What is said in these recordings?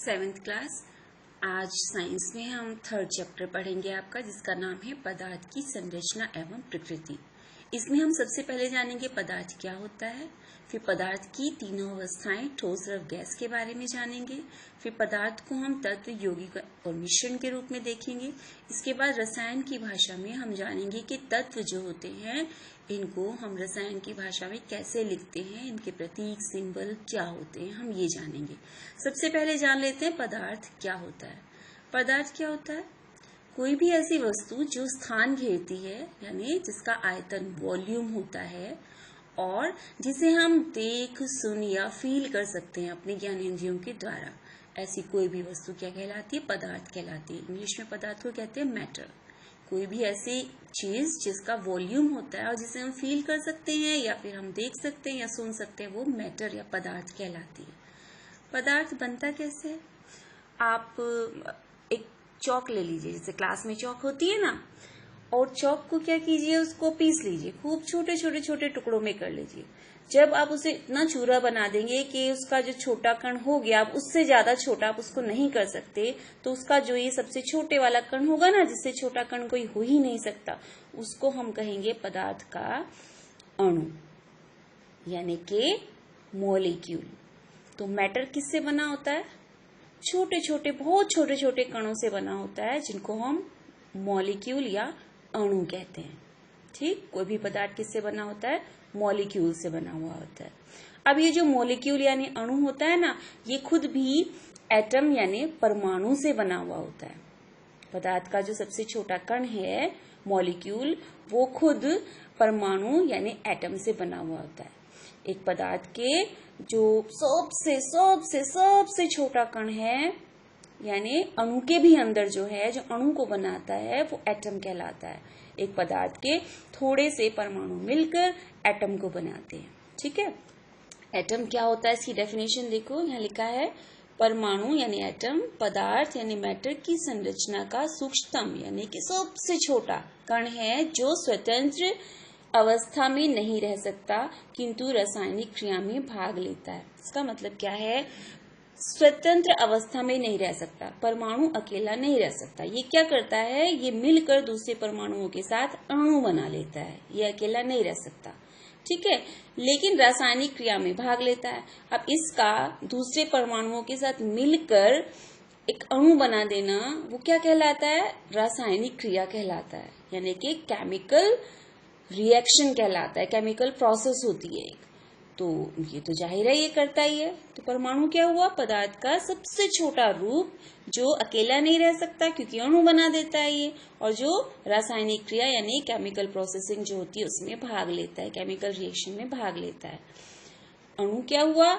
7th class. आज science में हम 3rd चैप्टर पढ़ेंगे आपका, जिसका नाम है पदार्थ की संरचना एवं प्रकृति। इसमें हम सबसे पहले जानेंगे पदार्थ क्या होता है, फिर पदार्थ की तीनों अवस्थाएं ठोस, द्रव, गैस के बारे में जानेंगे, फिर पदार्थ को हम तत्व, यौगिक और मिश्रण के रूप में देखेंगे। इसके बाद रसायन की भाषा में हम जानेंगे कि तत्व जो होते हैं इनको हम रसायन की भाषा में कैसे लिखते हैं, इनके प्रतीक, सिंबल क्या होते हैं, हम ये जानेंगे। सबसे पहले जान लेते हैं पदार्थ क्या होता है। पदार्थ क्या होता है? कोई भी ऐसी वस्तु जो स्थान घेरती है, यानी जिसका आयतन, वॉल्यूम होता है और जिसे हम देख, सुन या फील कर सकते हैं अपने ज्ञानेंद्रियों के द्वारा, ऐसी कोई भी वस्तु क्या कहलाती है? पदार्थ कहलाती है। इंग्लिश में पदार्थ को कहते हैं मैटर। कोई भी ऐसी चीज जिसका वॉल्यूम होता है और जिसे हम फील कर सकते हैं या फिर हम देख सकते हैं या सुन सकते हैं, वो मैटर या पदार्थ कहलाती है। पदार्थ बनता कैसे है? आप एक चौक ले लीजिए, जैसे क्लास में चौक होती है ना, और चौक को क्या कीजिए, उसको पीस लीजिए, खूब छोटे छोटे छोटे टुकड़ों में कर लीजिए। जब आप उसे इतना चूरा बना देंगे कि उसका जो छोटा कण हो गया, आप उससे ज्यादा छोटा आप उसको नहीं कर सकते, तो उसका जो ये सबसे छोटे वाला कण होगा ना, जिससे छोटा कण कोई हो ही नहीं सकता, उसको हम कहेंगे पदार्थ का अणु, यानी कि मॉलिक्यूल। तो मैटर किससे बना होता है? छोटे छोटे, बहुत छोटे छोटे कणों से बना होता है, जिनको हम मॉलिक्यूल या अणु कहते हैं। ठीक, कोई भी पदार्थ किससे बना होता है? मॉलिक्यूल से बना हुआ होता है। अब ये जो मॉलिक्यूल यानी अणु होता है ना, ये खुद भी एटम यानी परमाणु से बना हुआ होता है। पदार्थ का जो सबसे छोटा कण है, मॉलिक्यूल, वो खुद परमाणु यानी एटम से बना हुआ होता है। एक पदार्थ के जो सबसे सबसे सबसे छोटा कण है, यानी अणु के भी अंदर जो है, जो अणु को बनाता है, वो एटम कहलाता है। एक पदार्थ के थोड़े से परमाणु मिलकर एटम को बनाते हैं। ठीक है, एटम क्या होता है, इसकी डेफिनेशन देखो, यहाँ लिखा है परमाणु यानी एटम, पदार्थ यानी मैटर की संरचना का सूक्ष्मतम यानी कि सबसे छोटा कण है, जो स्वतंत्र अवस्था में नहीं रह सकता किंतु रासायनिक क्रिया में भाग लेता है। इसका मतलब क्या है? स्वतंत्र अवस्था में नहीं रह सकता, परमाणु अकेला नहीं रह सकता। ये क्या करता है? ये मिलकर दूसरे परमाणुओं के साथ अणु बना लेता है, ये अकेला नहीं रह सकता। ठीक है, लेकिन रासायनिक क्रिया में भाग लेता है। अब इसका दूसरे परमाणुओं के साथ मिलकर एक अणु बना देना, वो क्या कहलाता है? रासायनिक क्रिया कहलाता है, यानी कि केमिकल रिएक्शन कहलाता है, केमिकल प्रोसेस होती है एक। तो ये तो जाहिर है ये करता ही है। तो परमाणु क्या हुआ? पदार्थ का सबसे छोटा रूप, जो अकेला नहीं रह सकता क्योंकि अणु बना देता है ये, और जो रासायनिक क्रिया यानी केमिकल प्रोसेसिंग जो होती है उसमें भाग लेता है, केमिकल रिएक्शन में भाग लेता है। अणु क्या हुआ?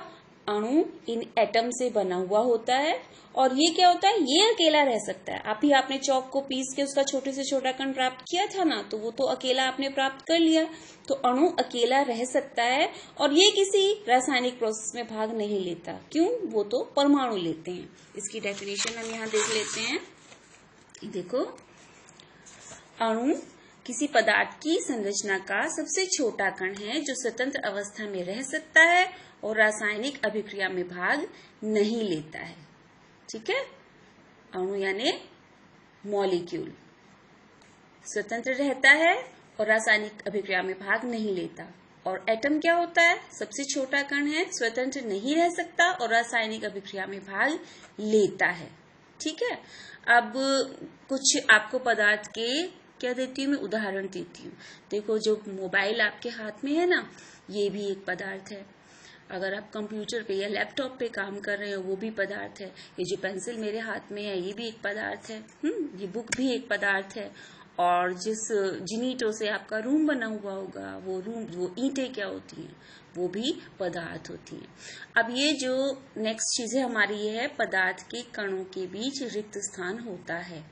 अणु इन एटम से बना हुआ होता है, और ये क्या होता है? ये अकेला रह सकता है। आप ही आपने चौक को पीस के उसका छोटे से छोटा कण प्राप्त किया था ना, तो वो तो अकेला आपने प्राप्त कर लिया। तो अणु अकेला रह सकता है और ये किसी रासायनिक प्रोसेस में भाग नहीं लेता। क्यों? वो तो परमाणु लेते हैं। इसकी डेफिनेशन हम यहाँ देख लेते हैं। देखो, अणु किसी पदार्थ की संरचना का सबसे छोटा कण है, जो स्वतंत्र अवस्था में रह सकता है और रासायनिक अभिक्रिया में भाग नहीं लेता है। ठीक है, अणु यानी मॉलिक्यूल स्वतंत्र रहता है और रासायनिक अभिक्रिया में भाग नहीं लेता। और एटम क्या होता है? सबसे छोटा कण है, स्वतंत्र नहीं रह सकता और रासायनिक अभिक्रिया में भाग लेता है। ठीक है, अब कुछ आपको पदार्थ के क्या देती हूँ मैं, उदाहरण देती हूँ। देखो, जो मोबाइल आपके हाथ में है ना, ये भी एक पदार्थ है। अगर आप कंप्यूटर पे या लैपटॉप पे काम कर रहे हो, वो भी पदार्थ है। ये जो पेंसिल मेरे हाथ में है, ये भी एक पदार्थ है। ये बुक भी एक पदार्थ है। और जिन ईंटों से आपका रूम बना हुआ होगा, वो ईंटें क्या होती हैं? वो भी पदार्थ होती हैं। अब ये जो नेक्स्ट चीज है हमारी, ये है पदार्थ के कणों के बीच रिक्त स्थान होता है।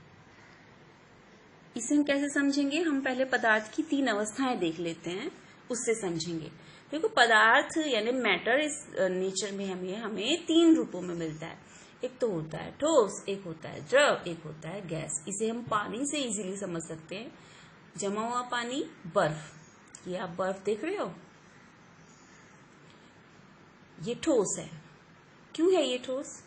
इसे हम कैसे समझेंगे? हम पहले पदार्थ की 3 अवस्थाएं देख लेते हैं, उससे समझेंगे। देखो, पदार्थ यानी मैटर इस नेचर में हमें 3 रूपों में मिलता है। एक तो होता है ठोस, एक होता है द्रव, एक होता है गैस। इसे हम पानी से इजीली समझ सकते हैं। जमा हुआ पानी, बर्फ। ये आप बर्फ देख रहे हो, ये ठोस है। क्यों है ये ठोस?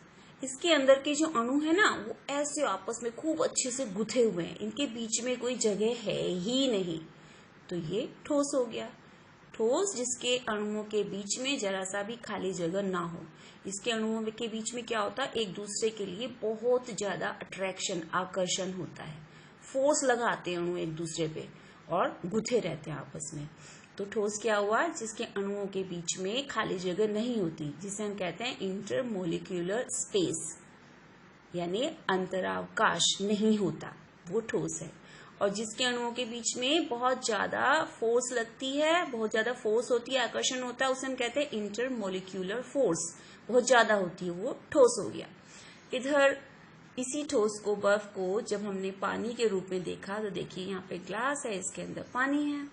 इसके अंदर के जो अणु है ना वो ऐसे आपस में खूब अच्छे से गुथे हुए हैं, इनके बीच में कोई जगह है ही नहीं, तो ये ठोस हो गया। ठोस जिसके अणुओं के बीच में जरा सा भी खाली जगह ना हो। इसके अणुओं के बीच में क्या होता है, एक दूसरे के लिए बहुत ज्यादा अट्रैक्शन, आकर्षण होता है, फोर्स लगाते हैं अणु एक दूसरे पे और गुथे रहते हैं आपस में। तो ठोस क्या हुआ, जिसके अणुओं के बीच में खाली जगह नहीं होती, जिसे हम कहते हैं इंटरमोलिक्यूलर स्पेस, यानी अंतरावकाश नहीं होता, वो ठोस है। और जिसके अणुओं के बीच में बहुत ज्यादा फोर्स लगती है, बहुत ज्यादा फोर्स होती है, आकर्षण होता है, उसे हम कहते हैं इंटरमोलिक्यूलर फोर्स, बहुत ज्यादा होती है, वो ठोस हो गया। इधर इसी ठोस को, बर्फ को जब हमने पानी के रूप में देखा तो देखिए यहाँ पे ग्लास है, इसके अंदर पानी है।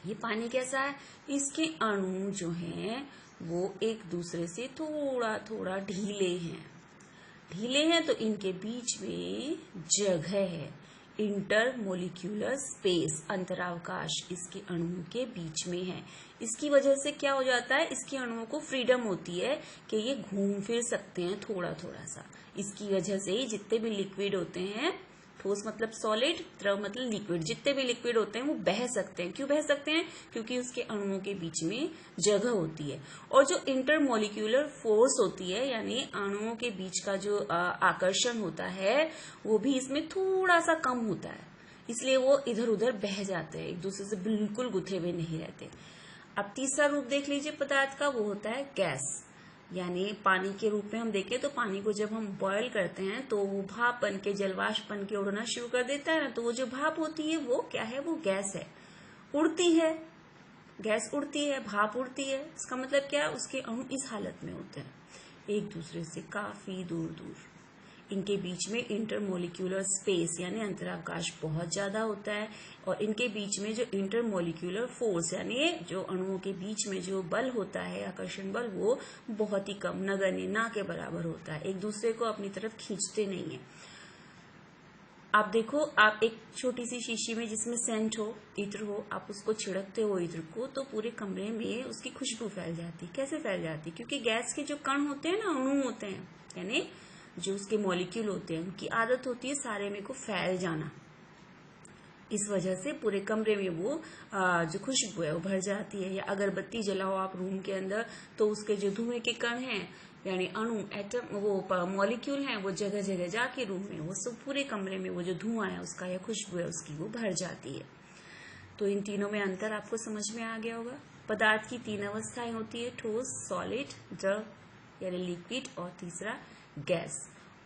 ये पानी कैसा है, इसके अणु जो हैं वो एक दूसरे से थोड़ा थोड़ा ढीले हैं, तो इनके बीच में जगह है, इंटरमोलिक्यूलर स्पेस, अंतरावकाश इसके अणुओं के बीच में है। इसकी वजह से क्या हो जाता है, इसके अणुओं को फ्रीडम होती है कि ये घूम फिर सकते हैं थोड़ा थोड़ा सा। इसकी वजह से ही जितने भी लिक्विड होते हैं, ठोस मतलब सॉलिड, द्रव मतलब लिक्विड, जितने भी लिक्विड होते हैं वो बह सकते हैं। क्यों बह सकते हैं, क्योंकि उसके अणुओं के बीच में जगह होती है। और जो इंटरमोलिक्यूलर फोर्स होती है, यानी अणुओं के बीच का जो आकर्षण होता है, वो भी इसमें थोड़ा सा कम होता है, इसलिए वो इधर उधर बह जाते हैं, एक दूसरे से बिल्कुल गुथे हुए नहीं रहते। अब तीसरा रूप देख लीजिए पदार्थ का, वो होता है गैस, यानी पानी के रूप में हम देखें तो पानी को जब हम बॉयल करते हैं तो वो भाप बन के, जलवाष्प बन के उड़ना शुरू कर देता है ना, तो वो जो भाप होती है वो क्या है, वो गैस है, उड़ती है, गैस उड़ती है, भाप उड़ती है। इसका मतलब क्या है, उसके अणु इस हालत में होते हैं, एक दूसरे से काफी दूर दूर। इनके बीच में इंटरमोलिक्यूलर स्पेस यानी अंतरावकाश बहुत ज्यादा होता है, और इनके बीच में जो इंटरमोलिक्यूलर फोर्स यानी जो अणुओं के बीच में जो बल होता है, आकर्षण बल, वो बहुत ही कम, नगण्य, ना के बराबर होता है, एक दूसरे को अपनी तरफ खींचते नहीं है। आप देखो, आप एक छोटी सी शीशी में जिसमें सेंट हो, इत्र हो, आप उसको छिड़कते हो इत्र को, तो पूरे कमरे में उसकी खुशबू फैल जाती। कैसे फैल जाती, क्योंकि गैस के जो कण होते हैं ना, अणु होते हैं, यानी जो उसके मॉलिक्यूल होते हैं, उनकी आदत होती है सारे में को फैल जाना। इस वजह से पूरे कमरे में वो जो खुशबू है वो भर जाती है। या अगरबत्ती जलाओ आप रूम के अंदर, तो उसके जो धुएं के कण हैं, यानी अणु, एटम, वो मॉलिक्यूल हैं, वो जगह जगह जाके रूम में, वो सब पूरे कमरे में वो जो धुआं है उसका या खुशबू है उसकी, वो भर जाती है। तो इन तीनों में अंतर आपको समझ में आ गया होगा। पदार्थ की 3 अवस्थाएं होती है, ठोस, सॉलिड, द्रव यानी लिक्विड, और तीसरा गैस।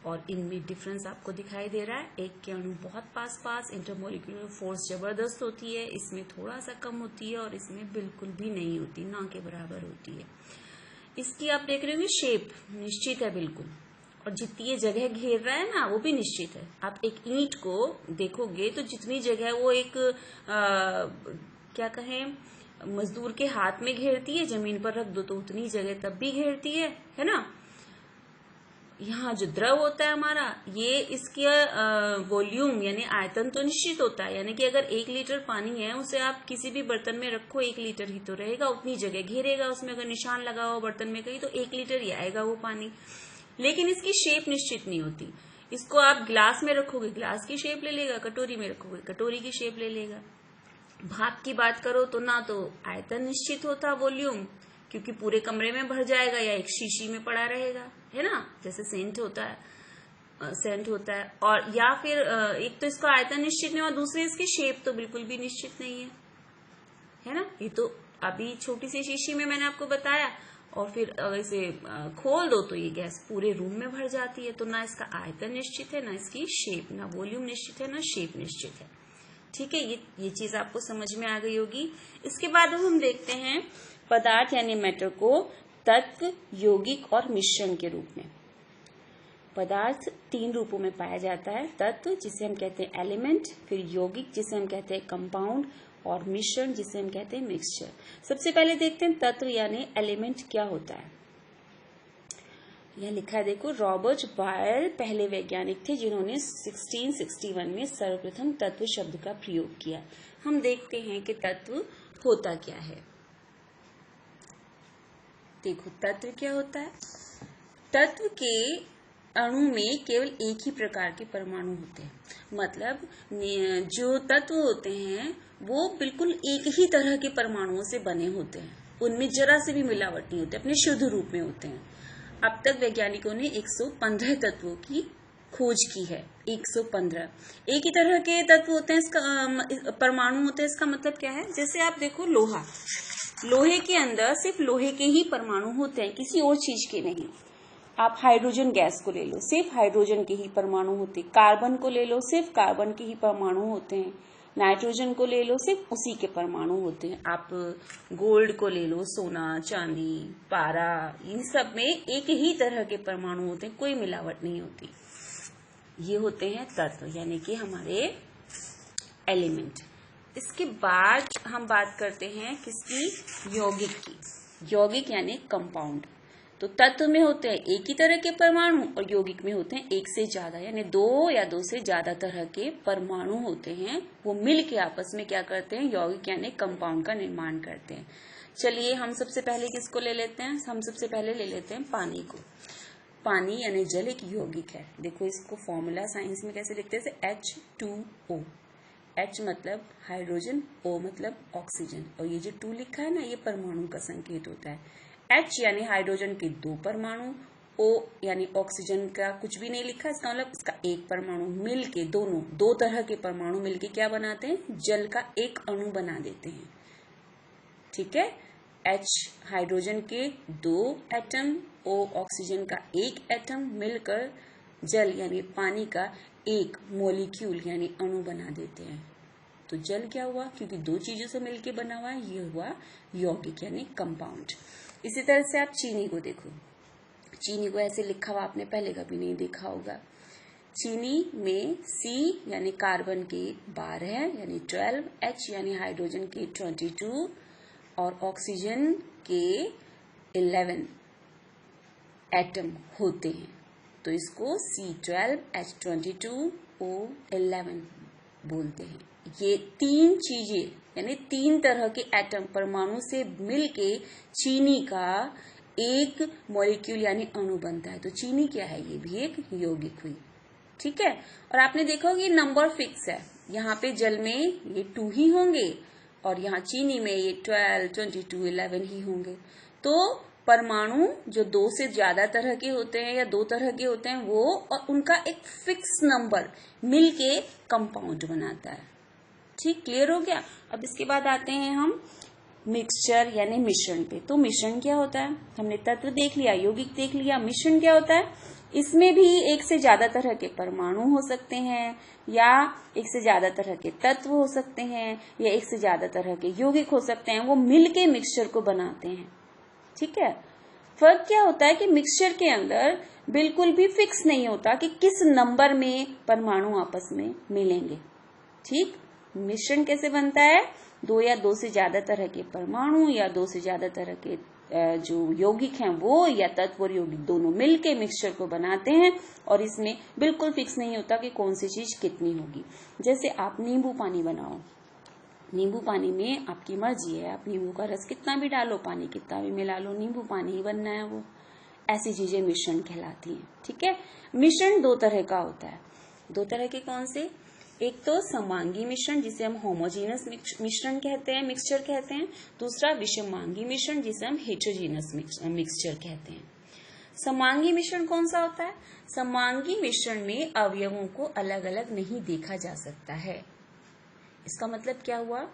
और इनमें डिफरेंस आपको दिखाई दे रहा है, एक के अणु बहुत पास पास, इंटरमोलिक्यूलर फोर्स जबरदस्त होती है, इसमें थोड़ा सा कम होती है, और इसमें बिल्कुल भी नहीं होती, ना के बराबर होती है। इसकी आप देख रहे होंगे शेप निश्चित है बिल्कुल, और जितनी ये जगह घेर रहा है ना वो भी निश्चित है। आप एक ईंट को देखोगे तो जितनी जगह वो एक क्या कहें, मजदूर के हाथ में घेरती है, जमीन पर रख दो तो उतनी जगह तब भी घेरती है ना। यहाँ जो द्रव होता है हमारा, ये इसके वॉल्यूम यानी आयतन तो निश्चित होता है, यानी कि अगर 1 लीटर पानी है, उसे आप किसी भी बर्तन में रखो 1 लीटर ही तो रहेगा, उतनी जगह घेरेगा, उसमें अगर निशान लगा हो बर्तन में कहीं तो 1 लीटर ही आएगा वो पानी। लेकिन इसकी शेप निश्चित नहीं होती। इसको आप गिलास में रखोगे, गिलास की शेप ले लेगा, कटोरी में रखोगे, कटोरी की शेप ले लेगा। भाप की बात करो तो ना तो आयतन निश्चित होता, वॉल्यूम, क्योंकि पूरे कमरे में भर जाएगा या एक शीशी में पड़ा रहेगा, है ना, जैसे सेंट होता है। और या फिर एक तो इसका आयतन निश्चित नहीं, और दूसरी इसकी शेप तो बिल्कुल भी निश्चित नहीं है ना। ये तो अभी छोटी सी शीशी में मैंने आपको बताया, और फिर अगर इसे खोल दो तो ये गैस पूरे रूम में भर जाती है। तो ना इसका आयतन निश्चित है, ना इसकी शेप, ना वॉल्यूम निश्चित है, ना शेप निश्चित है। ठीक है, ये चीज आपको समझ में आ गई होगी। इसके बाद हम देखते हैं पदार्थ यानी मैटर को तत्व, यौगिक और मिश्रण के रूप में। पदार्थ 3 रूपों में पाया जाता है, तत्व जिसे हम कहते हैं एलिमेंट, फिर यौगिक जिसे हम कहते हैं कंपाउंड, और मिश्रण जिसे हम कहते हैं मिक्सचर। सबसे पहले देखते हैं तत्व यानी एलिमेंट क्या होता है। यह लिखा है देखो, रॉबर्ट बायल पहले वैज्ञानिक थे जिन्होंने 1661 में सर्वप्रथम तत्व शब्द का प्रयोग किया। हम देखते हैं कि तत्व होता क्या है। देखो तत्व क्या होता है। तत्व के अणु में केवल एक ही प्रकार के परमाणु होते हैं, मतलब जो तत्व होते हैं वो बिल्कुल एक ही तरह के परमाणुओं से बने होते हैं, उनमें जरा से भी मिलावट नहीं होती, अपने शुद्ध रूप में होते हैं। अब तक वैज्ञानिकों ने 115 तत्वों की खोज की है। 115 एक ही तरह के तत्व होते हैं, इसका परमाणु होते हैं। इसका मतलब क्या है, जैसे आप देखो लोहे के अंदर सिर्फ लोहे के ही परमाणु होते हैं, किसी और चीज के नहीं। आप हाइड्रोजन गैस को ले लो, सिर्फ हाइड्रोजन के ही परमाणु होते हैं। कार्बन को ले लो, सिर्फ कार्बन के ही परमाणु होते हैं। नाइट्रोजन को ले लो, सिर्फ उसी के परमाणु होते हैं। आप गोल्ड को ले लो, सोना, चांदी, पारा, इन सब में एक ही तरह के परमाणु होते हैं, कोई मिलावट नहीं होती। ये होते हैं तत्व, यानी कि हमारे एलिमेंट। इसके बाद हम बात करते हैं किसकी, यौगिक की। यौगिक यानी कंपाउंड। तो तत्व में होते हैं एक ही तरह के परमाणु और यौगिक में होते हैं एक से ज्यादा, यानी दो या दो से ज्यादा तरह के परमाणु होते हैं। वो मिल के आपस में क्या करते हैं, यौगिक यानी कंपाउंड का निर्माण करते हैं। चलिए हम सबसे पहले किसको ले लेते हैं, हम सबसे पहले ले लेते हैं पानी को। पानी यानी जल एक यौगिक है। देखो इसको फॉर्मूला साइंस में कैसे लिखते हैं, H2O। H मतलब हाइड्रोजन, O मतलब ऑक्सीजन, और ये जो 2 लिखा है ना, ये परमाणु का संकेत होता है। H यानी हाइड्रोजन के 2 परमाणु, O यानी ऑक्सीजन का कुछ भी नहीं लिखा, इसका मतलब इसका एक परमाणु। मिल के दोनों, दो तरह के परमाणु मिलके क्या बनाते हैं, जल का एक अणु बना देते हैं। ठीक है, H हाइड्रोजन के 2 एटम, O ऑक्सीजन का 1 एटम मिलकर जल यानी पानी का एक मॉलिक्यूल यानी अणु बना देते हैं। तो जल क्या हुआ, क्योंकि दो चीजों से मिलकर बना हुआ है, ये हुआ यौगिक यानी कंपाउंड। इसी तरह से आप चीनी को देखो, चीनी को ऐसे लिखा हुआ आपने पहले कभी नहीं देखा होगा। चीनी में C यानी कार्बन के 12 यानी 12, H यानी हाइड्रोजन के 22 और ऑक्सीजन के 11 एटम होते हैं। तो इसको C12H22O11 बोलते हैं। ये 3 चीजें यानी 3 तरह के एटम परमाणु से मिलके चीनी का एक मॉलिक्यूल यानी अणु बनता है। तो चीनी क्या है, ये भी एक यौगिक हुई। ठीक है, और आपने देखा होगा ये नंबर फिक्स है, यहाँ पे जल में ये 2 ही होंगे और यहाँ चीनी में ये 12, 22, 11 ही होंगे। तो परमाणु जो 2 से ज्यादा तरह के होते हैं या 2 तरह के होते हैं वो, और उनका एक फिक्स नंबर मिलके कंपाउंड बनाता है। ठीक, क्लियर हो गया। अब इसके बाद आते हैं हम मिक्सचर यानी मिश्रण पे। तो मिश्रण क्या होता है, हमने तत्व देख लिया, यौगिक देख लिया। मिश्रण क्या होता है, इसमें भी एक से ज्यादा तरह के परमाणु हो सकते हैं या एक से ज्यादा तरह के तत्व हो सकते हैं या एक से ज्यादा तरह के यौगिक हो सकते हैं, वो मिलके मिक्सचर को बनाते हैं। ठीक है, फर्क क्या होता है कि मिक्सचर के अंदर बिल्कुल भी फिक्स नहीं होता कि किस नंबर में परमाणु आपस में मिलेंगे। ठीक, मिश्रण कैसे बनता है, 2 या 2 से ज्यादा तरह के परमाणु या 2 से ज्यादा तरह के जो यौगिक हैं वो या तत्व और यौगिक दोनों मिलके मिक्सचर को बनाते हैं, और इसमें बिल्कुल फिक्स नहीं होता कि कौन सी चीज कितनी होगी। जैसे आप नींबू पानी बनाओ, नींबू पानी में आपकी मर्जी है, आप नींबू का रस कितना भी डालो, पानी कितना भी मिला लो, नींबू पानी ही बनना है वो। ऐसी चीजें मिश्रण कहलाती हैं। ठीक है, मिश्रण 2 तरह का होता है। 2 तरह के कौन से, एक तो समांगी मिश्रण जिसे हम होमोजीनस मिश्रण कहते हैं, मिक्सचर कहते हैं। दूसरा विषमांगी मिश्रण जिसे हम हेटेरोजीनस मिक्सचर कहते हैं। समांगी मिश्रण कौन सा होता है, समांगी मिश्रण में अवयवों को अलग अलग नहीं देखा जा सकता है। इसका मतलब क्या हुआ,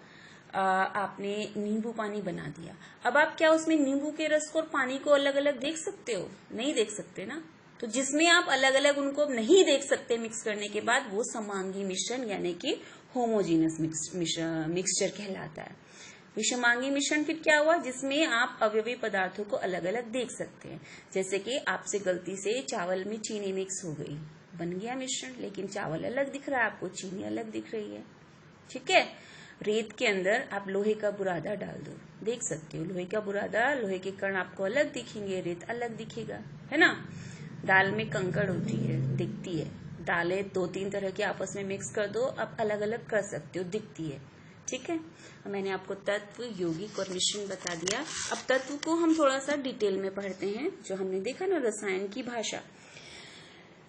आपने नींबू पानी बना दिया, अब आप क्या उसमें नींबू के रस को और पानी को अलग अलग देख सकते हो, नहीं देख सकते ना। तो जिसमें आप अलग अलग उनको नहीं देख सकते मिक्स करने के बाद, वो समांगी मिश्रण यानी कि होमोजीनस मिक्सचर कहलाता है। विषमांगी मिश्रण फिर क्या हुआ, जिसमें आप अवयवी पदार्थों को अलग अलग देख सकते हैं। जैसे कि आपसे गलती से चावल में चीनी मिक्स हो गई, बन गया मिश्रण, लेकिन चावल अलग दिख रहा है आपको, चीनी अलग दिख रही है। ठीक है, रेत के अंदर आप लोहे का बुरादा डाल दो, देख सकते हो लोहे का बुरादा, लोहे के कण आपको अलग दिखेंगे, रेत अलग दिखेगा, है ना। दाल में कंकड़ होती है, दिखती है। दालें 2-3 तरह की आपस में मिक्स कर दो, आप अलग अलग कर सकते हो, दिखती है। ठीक है, मैंने आपको तत्व, यौगिक और मिश्रण बता दिया। अब तत्व को हम थोड़ा सा डिटेल में पढ़ते हैं, जो हमने देखा ना रसायन की भाषा।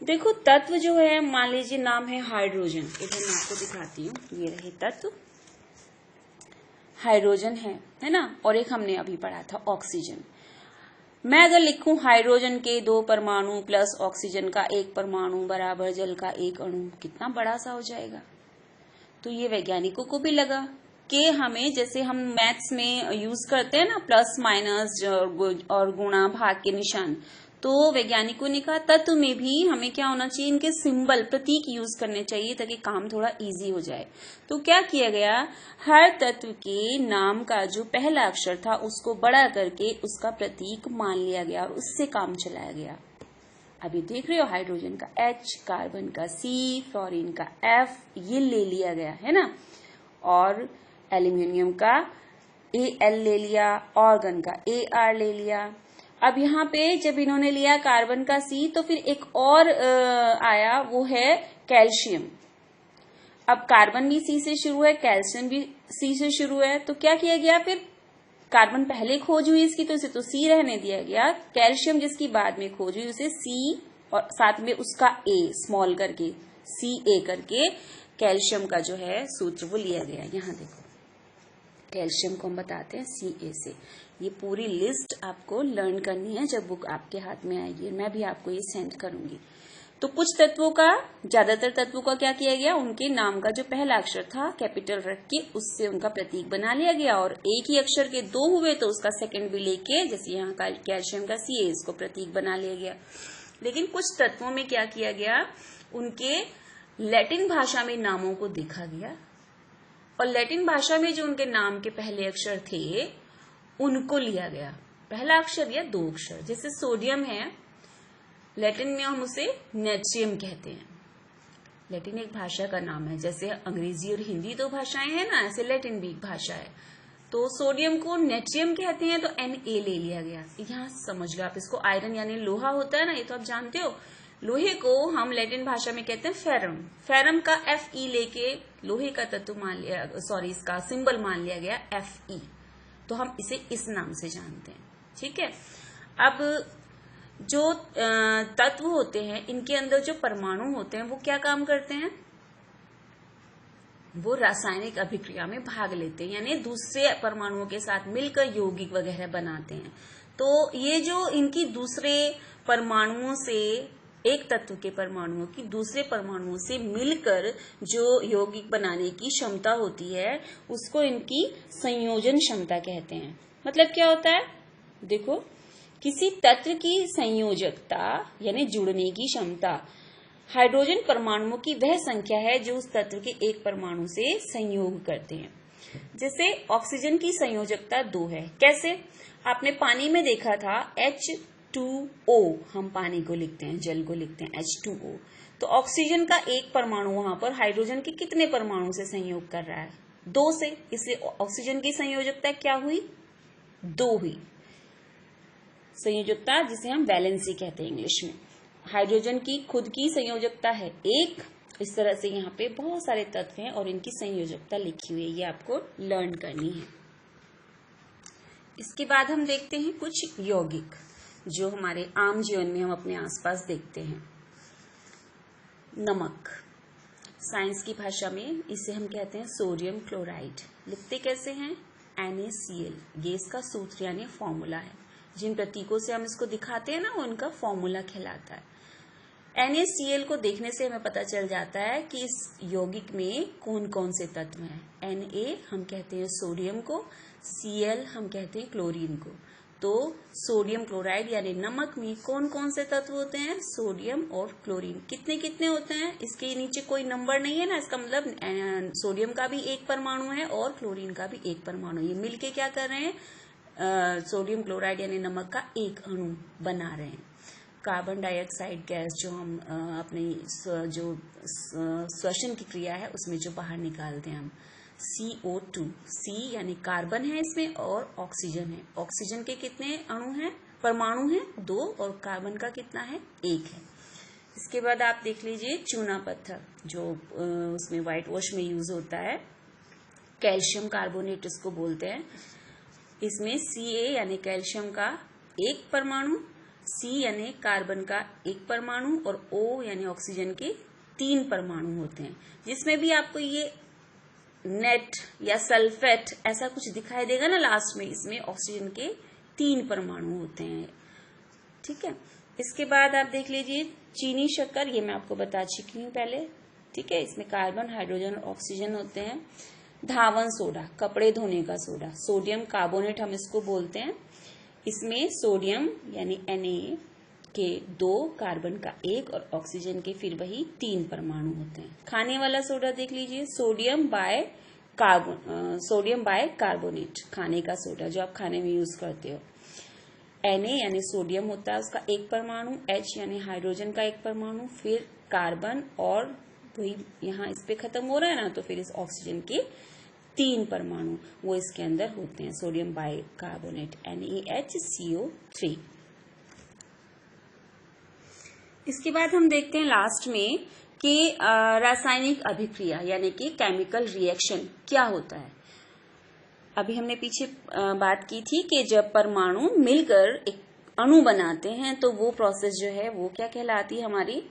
देखो तत्व जो है, मान लीजिए नाम है हाइड्रोजन, इधर मैं आपको दिखाती हूँ, ये रहे तत्व हाइड्रोजन है ना, और एक हमने अभी पढ़ा था ऑक्सीजन। मैं अगर लिखूं हाइड्रोजन के 2 परमाणु प्लस ऑक्सीजन का 1 परमाणु बराबर जल का 1 अणु, कितना बड़ा सा हो जाएगा। तो ये वैज्ञानिकों को भी लगा कि हमें, जैसे हम मैथ्स में यूज करते हैं ना प्लस माइनस और गुणा भाग के निशान, तो वैज्ञानिकों ने कहा तत्व में भी हमें क्या होना चाहिए, इनके सिंबल प्रतीक यूज करने चाहिए ताकि काम थोड़ा इजी हो जाए। तो क्या किया गया, हर तत्व के नाम का जो पहला अक्षर था उसको बड़ा करके उसका प्रतीक मान लिया गया और उससे काम चलाया गया। अभी देख रहे हो हाइड्रोजन का H, कार्बन का C, फ्लोरीन का F, ये ले लिया गया है ना, और एल्यूमिनियम का Al ले लिया, ऑर्गन का Ar ले लिया। अब यहाँ पे जब इन्होंने लिया कार्बन का C, तो फिर एक और आया, वो है कैल्शियम। अब कार्बन भी C से शुरू है, कैल्शियम भी C से शुरू है, तो क्या किया गया, फिर कार्बन पहले खोज हुई इसकी तो इसे तो C रहने दिया गया, कैल्शियम जिसकी बाद में खोज हुई उसे C और साथ में उसका A स्मॉल करके Ca करके कैल्शियम का जो है सूत्र वो लिया गया। यहाँ देखो कैल्शियम को हम बताते हैं Ca से। ये पूरी लिस्ट आपको लर्न करनी है जब बुक आपके हाथ में आएगी, मैं भी आपको ये सेंड करूंगी। तो कुछ तत्वों का, ज्यादातर तत्वों का क्या किया गया, उनके नाम का जो पहला अक्षर था कैपिटल रख के उससे उनका प्रतीक बना लिया गया, और एक ही अक्षर के 2 हुए तो उसका सेकंड भी लेके, जैसे यहाँ का कैल्शियम का Ca, इसको प्रतीक बना लिया गया। लेकिन कुछ तत्वों में क्या किया गया, उनके लैटिन भाषा में नामों को देखा गया, और लैटिन भाषा में जो उनके नाम के पहले अक्षर थे उनको लिया गया, पहला अक्षर या 2 अक्षर। जैसे सोडियम है, लैटिन में हम उसे नेट्रियम कहते हैं। लैटिन एक भाषा का नाम है, जैसे अंग्रेजी और हिंदी 2 भाषाएं हैं ना, ऐसे लैटिन भी एक भाषा है। तो सोडियम को नेट्रियम कहते हैं, तो Na ले लिया गया। यहाँ समझ लो आप इसको, आयरन यानी लोहा होता है ना, ये तो आप जानते हो। लोहे को हम लैटिन भाषा में कहते हैं फेरम, फेरम का Fe लेके लोहे का तत्व मान लिया, सॉरी इसका सिंबल मान लिया गया Fe, तो हम इसे इस नाम से जानते हैं। ठीक है, अब जो तत्व होते हैं इनके अंदर जो परमाणु होते हैं वो क्या काम करते हैं, वो रासायनिक अभिक्रिया में भाग लेते हैं, यानी दूसरे परमाणुओं के साथ मिलकर यौगिक वगैरह बनाते हैं। तो ये जो इनकी दूसरे परमाणुओं से, एक तत्व के परमाणुओं की दूसरे परमाणुओं से मिलकर जो यौगिक बनाने की क्षमता होती है उसको इनकी संयोजन क्षमता कहते हैं। मतलब क्या होता है, देखो किसी तत्व की संयोजकता यानी जुड़ने की क्षमता, हाइड्रोजन परमाणुओं की वह संख्या है जो उस तत्व के एक परमाणु से संयोग करते हैं। जैसे ऑक्सीजन की संयोजकता 2 है, कैसे, आपने पानी में देखा था H2O, हम पानी को लिखते हैं, जल को लिखते हैं H2O, तो ऑक्सीजन का एक परमाणु वहां पर हाइड्रोजन के कितने परमाणु से संयोग कर रहा है, 2 से, इसलिए ऑक्सीजन की संयोजकता क्या हुई, 2 हुई संयोजकता, जिसे हम वैलेंसी कहते हैं इंग्लिश में। हाइड्रोजन की खुद की संयोजकता है 1। इस तरह से यहाँ पे बहुत सारे तत्व हैं और इनकी संयोजकता लिखी हुई है, ये आपको लर्न करनी है। इसके बाद हम देखते हैं कुछ यौगिक जो हमारे आम जीवन में हम अपने आसपास देखते हैं। नमक, साइंस की भाषा में इसे हम कहते हैं सोडियम क्लोराइड। लिखते कैसे हैं, NaCl, ये इसका सूत्र यानी फॉर्मूला है। जिन प्रतीकों से हम इसको दिखाते हैं ना वो उनका फॉर्मूला कहलाता है। NaCl को देखने से हमें पता चल जाता है कि इस यौगिक में कौन कौन से तत्व हैं। Na हम कहते हैं सोडियम को, Cl हम कहते हैं क्लोरीन को। तो सोडियम क्लोराइड यानी नमक में कौन कौन से तत्व होते हैं, सोडियम और क्लोरीन। कितने कितने होते हैं, इसके नीचे कोई नंबर नहीं है ना, इसका मतलब सोडियम का भी एक परमाणु है और क्लोरीन का भी एक परमाणु। ये मिलके क्या कर रहे हैं, सोडियम क्लोराइड यानी नमक का एक अणु बना रहे हैं। कार्बन डाइऑक्साइड गैस जो हम अपनी जो श्वसन की क्रिया है उसमें जो बाहर निकालते हैं हम, CO2, C यानी कार्बन है इसमें और ऑक्सीजन है। ऑक्सीजन के कितने अणु हैं, परमाणु हैं 2, और कार्बन का कितना है, 1 है। इसके बाद आप देख लीजिए चूना पत्थर जो उसमें व्हाइट वॉश में यूज होता है, कैल्शियम कार्बोनेट इसको बोलते हैं। इसमें Ca यानी कैल्शियम का एक परमाणु, C यानी कार्बन का एक परमाणु और O यानी ऑक्सीजन के 3 परमाणु होते हैं, जिसमें भी आपको ये नेट या सल्फेट ऐसा कुछ दिखाई देगा ना लास्ट में, इसमें ऑक्सीजन के 3 परमाणु होते हैं। ठीक है, इसके बाद आप देख लीजिए चीनी शक्कर, ये मैं आपको बता चुकी हूँ पहले। ठीक है, इसमें कार्बन, हाइड्रोजन और ऑक्सीजन होते हैं। धावन सोडा, कपड़े धोने का सोडा, सोडियम कार्बोनेट हम इसको बोलते हैं। इसमें सोडियम यानी Na के 2, कार्बन का 1 और ऑक्सीजन के फिर वही 3 परमाणु होते हैं। खाने वाला सोडा देख लीजिए, सोडियम बाय कार्बोनेट, खाने का सोडा जो आप खाने में यूज करते हो। Na यानी सोडियम होता है, उसका 1 परमाणु, H यानी हाइड्रोजन का 1 परमाणु, फिर कार्बन और वही यहाँ इस पे खत्म हो रहा है ना, तो फिर इस ऑक्सीजन के 3 परमाणु वो इसके अंदर होते हैं, सोडियम बाय कार्बोनेट NaHCO3। इसके बाद हम देखते हैं लास्ट में कि रासायनिक अभिक्रिया यानी कि केमिकल रिएक्शन क्या होता है। अभी हमने पीछे बात की थी कि जब परमाणु मिलकर एक अणु बनाते हैं तो वो प्रोसेस जो है वो क्या कहलाती है, हमारी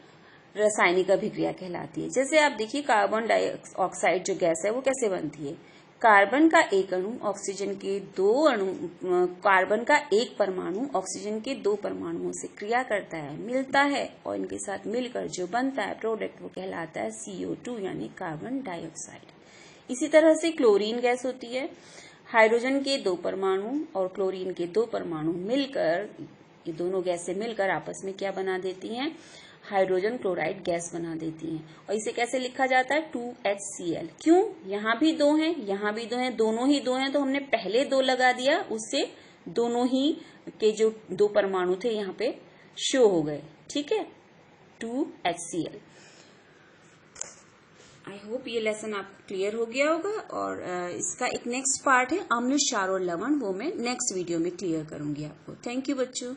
रासायनिक अभिक्रिया कहलाती है। जैसे आप देखिए कार्बन डाइऑक्साइड जो गैस है वो कैसे बनती है, कार्बन का एक अणु ऑक्सीजन के 2 अणु, कार्बन का 1 परमाणु ऑक्सीजन के 2 परमाणुओं से क्रिया करता है, मिलता है और इनके साथ मिलकर जो बनता है प्रोडक्ट वो कहलाता है CO2 यानी कार्बन डाइऑक्साइड। इसी तरह से क्लोरीन गैस होती है, हाइड्रोजन के 2 परमाणु और क्लोरीन के 2 परमाणु मिलकर, ये दोनों गैसें मिलकर आपस में क्या बना देती हैं, हाइड्रोजन क्लोराइड गैस बना देती हैं। और इसे कैसे लिखा जाता है, 2HCl। क्यों, यहाँ भी 2 हैं, यहाँ भी 2 हैं, दोनों ही 2 हैं, तो हमने पहले 2 लगा दिया, उससे दोनों ही के जो 2 परमाणु थे यहाँ पे शो हो गए। ठीक है, 2HCl। आई होप ये लेसन आपको क्लियर हो गया होगा। और इसका एक नेक्स्ट पार्ट है अम्ल, क्षार और लवण, वो मैं नेक्स्ट वीडियो में क्लियर करूंगी आपको। थैंक यू बच्चों।